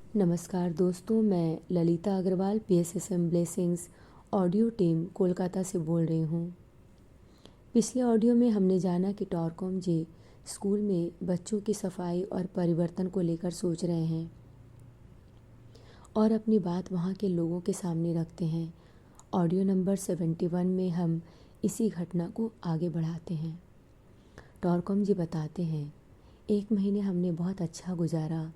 नमस्कार दोस्तों, मैं Lalita Agarwal PSSM blessings audio team Kolkata से बोल रही हूँ। पिछले ऑडियो में हमने जाना कि टॉरकॉम जी स्कूल में बच्चों की सफाई और परिवर्तन को लेकर सोच रहे हैं और अपनी बात वहाँ के लोगों के सामने रखते हैं। ऑडियो नंबर 71 में हम इसी घटना को आगे बढ़ाते हैं। टॉरकॉम जी बताते हैं, 1 महीने हमने बहुत अच्छा गुजारा।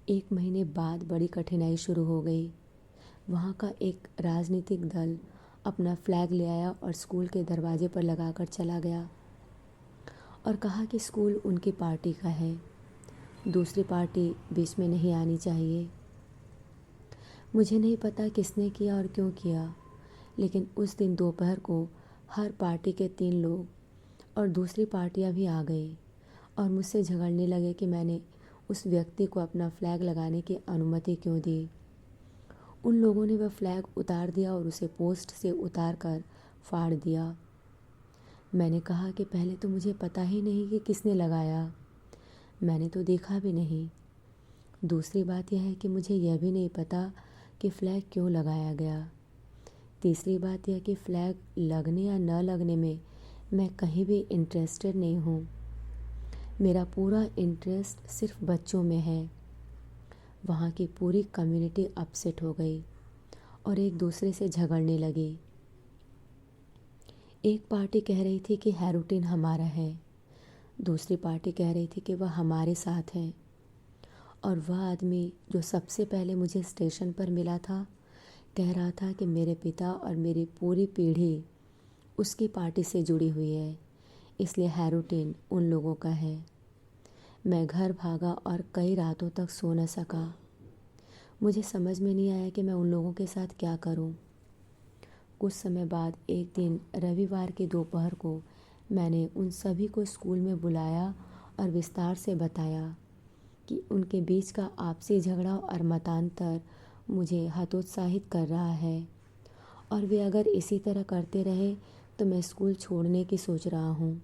1 महीने बाद बड़ी कठिनाई शुरू हो गई। वहाँ का एक राजनीतिक दल अपना फ्लैग ले आया और स्कूल के दरवाजे पर लगाकर चला गया और कहा कि स्कूल उनकी पार्टी का है, दूसरी पार्टी बीच में नहीं आनी चाहिए। मुझे नहीं पता किसने किया और क्यों किया, लेकिन उस दिन दोपहर को हर पार्टी के 3 लोग और दूसरी पार्टियां भी आ गई और मुझसे झगड़ने लगे कि मैंने उस व्यक्ति को अपना फ्लैग लगाने की अनुमति क्यों दी। उन लोगों ने वह फ्लैग उतार दिया और उसे पोस्ट से उतार कर फाड़ दिया। मैंने कहा कि पहले तो मुझे पता ही नहीं कि किसने लगाया, मैंने तो देखा भी नहीं। दूसरी बात यह है कि मुझे यह भी नहीं पता कि फ़्लैग क्यों लगाया गया। तीसरी बात यह कि फ़्लैग लगने या न लगने में मैं कहीं भी इंटरेस्टेड नहीं हूँ। मेरा पूरा इंटरेस्ट सिर्फ बच्चों में है। वहाँ की पूरी कम्युनिटी अपसेट हो गई और एक दूसरे से झगड़ने लगी। एक पार्टी कह रही थी कि हैरोटिन हमारा है, दूसरी पार्टी कह रही थी कि वह हमारे साथ है। और वह आदमी जो सबसे पहले मुझे स्टेशन पर मिला था, कह रहा था कि मेरे पिता और मेरी पूरी पीढ़ी उसकी पार्टी से जुड़ी हुई है, इसलिए हैरोटिन उन लोगों का है। मैं घर भागा और कई रातों तक सो न सका। मुझे समझ में नहीं आया कि मैं उन लोगों के साथ क्या करूं। कुछ समय बाद एक दिन रविवार के दोपहर को मैंने उन सभी को स्कूल में बुलाया और विस्तार से बताया कि उनके बीच का आपसी झगड़ा और मतांतर मुझे हतोत्साहित कर रहा है और वे अगर इसी तरह करते रहे तो मैं स्कूल छोड़ने की सोच रहा हूँ।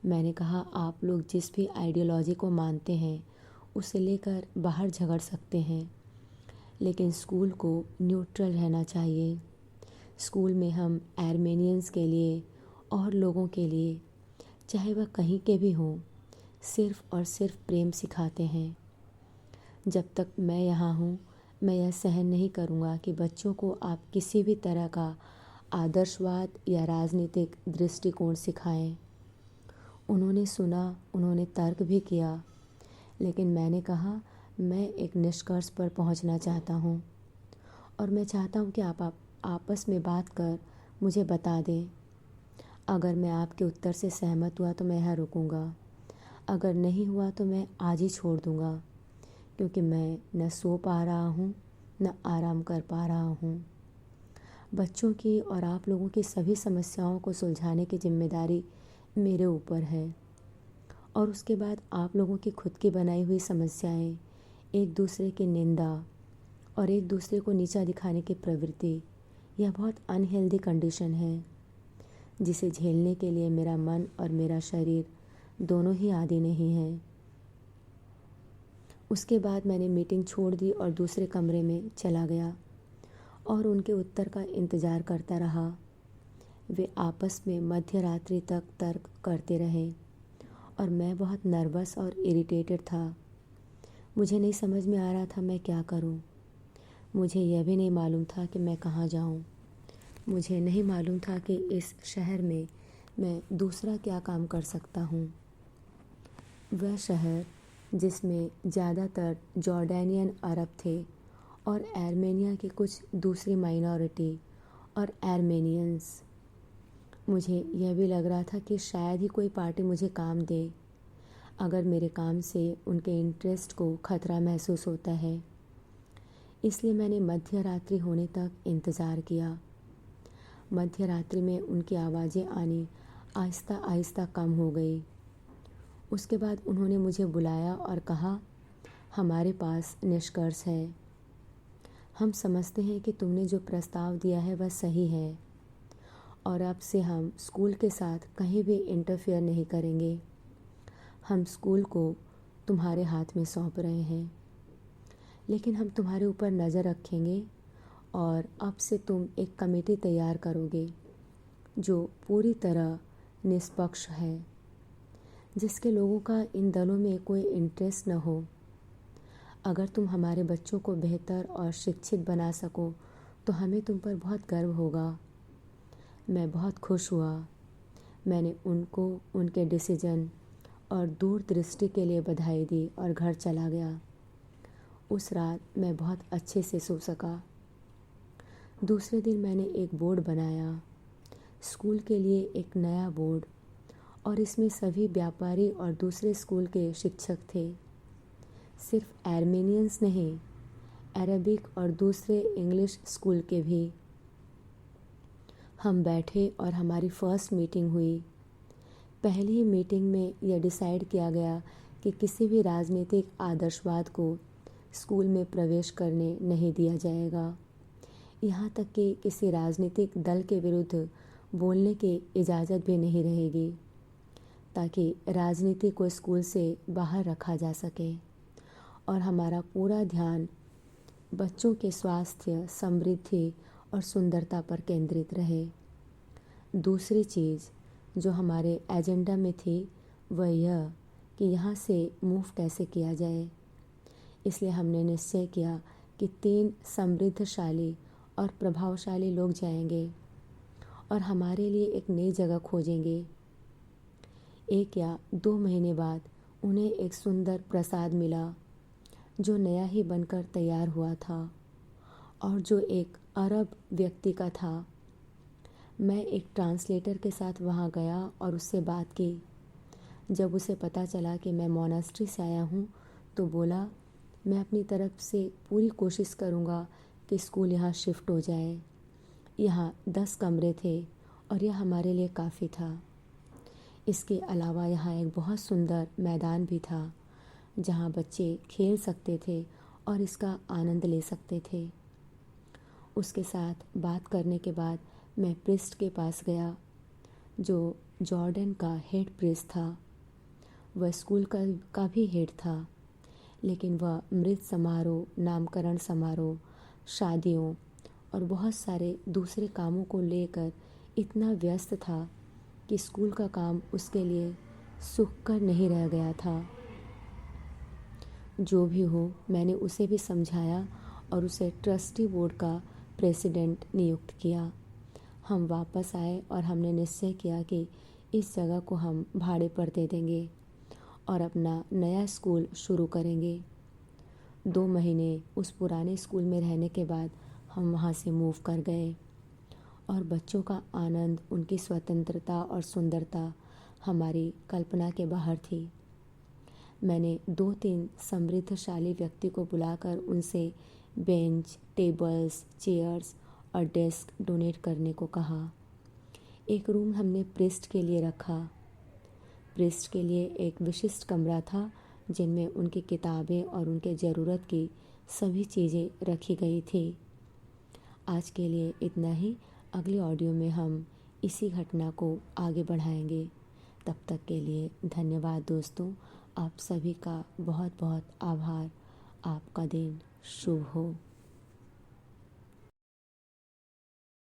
मैंने कहा, आप लोग जिस भी आइडियोलॉजी को मानते हैं उसे लेकर बाहर झगड़ सकते हैं, लेकिन स्कूल को न्यूट्रल रहना चाहिए। स्कूल में हम आर्मेनियंस के लिए और लोगों के लिए, चाहे वह कहीं के भी हों, सिर्फ़ और सिर्फ प्रेम सिखाते हैं। जब तक मैं यहाँ हूँ, मैं यह सहन नहीं करूँगा कि बच्चों को आप किसी भी तरह का आदर्शवाद या राजनीतिक दृष्टिकोण सिखाएं। उन्होंने सुना, उन्होंने तर्क भी किया, लेकिन मैंने कहा, मैं एक निष्कर्ष पर पहुँचना चाहता हूँ और मैं चाहता हूँ कि आप आपस में बात कर मुझे बता दें। अगर मैं आपके उत्तर से सहमत हुआ तो मैं यहाँ रुकूँगा, अगर नहीं हुआ तो मैं आज ही छोड़ दूँगा, क्योंकि मैं न सो पा रहा हूँ न आराम कर पा रहा हूँ। बच्चों की और आप लोगों की सभी समस्याओं को सुलझाने की जिम्मेदारी मेरे ऊपर है और उसके बाद आप लोगों की खुद की बनाई हुई समस्याएं, एक दूसरे की निंदा और एक दूसरे को नीचा दिखाने की प्रवृत्ति, यह बहुत अनहेल्दी कंडीशन है जिसे झेलने के लिए मेरा मन और मेरा शरीर दोनों ही आदी नहीं हैं। उसके बाद मैंने मीटिंग छोड़ दी और दूसरे कमरे में चला गया और उनके उत्तर का इंतज़ार करता रहा। वे आपस में मध्य रात्रि तक तर्क करते रहे और मैं बहुत नर्वस और इरिटेटेड था। मुझे नहीं समझ में आ रहा था मैं क्या करूं। मुझे यह भी नहीं मालूम था कि मैं कहाँ जाऊं। मुझे नहीं मालूम था कि इस शहर में मैं दूसरा क्या काम कर सकता हूं। वह शहर जिसमें ज़्यादातर जॉर्डेनियन अरब थे और आर्मेनिया की कुछ दूसरी माइनॉरिटी और आर्मेनियंस। मुझे यह भी लग रहा था कि शायद ही कोई पार्टी मुझे काम दे अगर मेरे काम से उनके इंटरेस्ट को खतरा महसूस होता है। इसलिए मैंने मध्य रात्रि होने तक इंतज़ार किया। मध्य रात्रि में उनकी आवाज़ें आनी आहिस्ता आहिस्ता कम हो गई। उसके बाद उन्होंने मुझे बुलाया और कहा, हमारे पास निष्कर्ष है। हम समझते हैं कि तुमने जो प्रस्ताव दिया है वह सही है और अब से हम स्कूल के साथ कहीं भी इंटरफेयर नहीं करेंगे। हम स्कूल को तुम्हारे हाथ में सौंप रहे हैं। लेकिन हम तुम्हारे ऊपर नज़र रखेंगे और अब से तुम एक कमेटी तैयार करोगे जो पूरी तरह निष्पक्ष है, जिसके लोगों का इन दलों में कोई इंटरेस्ट न हो। अगर तुम हमारे बच्चों को बेहतर और शिक्षित बना सको तो हमें तुम पर बहुत गर्व होगा। मैं बहुत खुश हुआ। मैंने उनको उनके डिसीजन और दूरदृष्टि के लिए बधाई दी और घर चला गया। उस रात मैं बहुत अच्छे से सो सका। दूसरे दिन मैंने एक बोर्ड बनाया, स्कूल के लिए एक नया बोर्ड, और इसमें सभी व्यापारी और दूसरे स्कूल के शिक्षक थे। सिर्फ आर्मेनियंस नहीं, अरबिक और दूसरे इंग्लिश स्कूल के भी। हम बैठे और हमारी फर्स्ट मीटिंग हुई। पहली ही मीटिंग में यह डिसाइड किया गया कि किसी भी राजनीतिक आदर्शवाद को स्कूल में प्रवेश करने नहीं दिया जाएगा। यहाँ तक कि किसी राजनीतिक दल के विरुद्ध बोलने की इजाज़त भी नहीं रहेगी, ताकि राजनीति को स्कूल से बाहर रखा जा सके और हमारा पूरा ध्यान बच्चों के स्वास्थ्य, समृद्धि और सुंदरता पर केंद्रित रहे। दूसरी चीज़ जो हमारे एजेंडा में थी वह यह कि यहाँ से मूव कैसे किया जाए। इसलिए हमने निश्चय किया कि 3 समृद्धशाली और प्रभावशाली लोग जाएंगे और हमारे लिए एक नई जगह खोजेंगे। 1 या 2 महीने बाद उन्हें एक सुंदर प्रसाद मिला जो नया ही बनकर तैयार हुआ था और जो एक अरब व्यक्ति का था। मैं एक ट्रांसलेटर के साथ वहाँ गया और उससे बात की। जब उसे पता चला कि मैं मोनास्ट्री से आया हूँ तो बोला, मैं अपनी तरफ से पूरी कोशिश करूँगा कि स्कूल यहाँ शिफ्ट हो जाए। यहाँ 10 कमरे थे और यह हमारे लिए काफ़ी था। इसके अलावा यहाँ एक बहुत सुंदर मैदान भी था जहाँ बच्चे खेल सकते थे और इसका आनंद ले सकते थे। उसके साथ बात करने के बाद मैं प्रीस्ट के पास गया जो जॉर्डन का हेड प्रीस्ट था। वह स्कूल का भी हेड था, लेकिन वह मृत समारोह, नामकरण समारोह, शादियों और बहुत सारे दूसरे कामों को लेकर इतना व्यस्त था कि स्कूल का काम उसके लिए सुखकर नहीं रह गया था। जो भी हो, मैंने उसे भी समझाया और उसे ट्रस्टी बोर्ड का प्रेसिडेंट नियुक्त किया। हम वापस आए और हमने निश्चय किया कि इस जगह को हम भाड़े पर दे देंगे और अपना नया स्कूल शुरू करेंगे। 2 महीने उस पुराने स्कूल में रहने के बाद हम वहाँ से मूव कर गए और बच्चों का आनंद, उनकी स्वतंत्रता और सुंदरता हमारी कल्पना के बाहर थी। मैंने 2-3 समृद्धशाली व्यक्ति को बुलाकर उनसे बेंच, टेबल्स, चेयर्स और डेस्क डोनेट करने को कहा। एक रूम हमने प्रीस्ट के लिए रखा। प्रीस्ट के लिए एक विशिष्ट कमरा था जिनमें उनकी किताबें और उनके ज़रूरत की सभी चीज़ें रखी गई थी। आज के लिए इतना ही। अगले ऑडियो में हम इसी घटना को आगे बढ़ाएंगे। तब तक के लिए धन्यवाद दोस्तों। आप सभी का बहुत बहुत आभार। आपका दिन शुभ हो।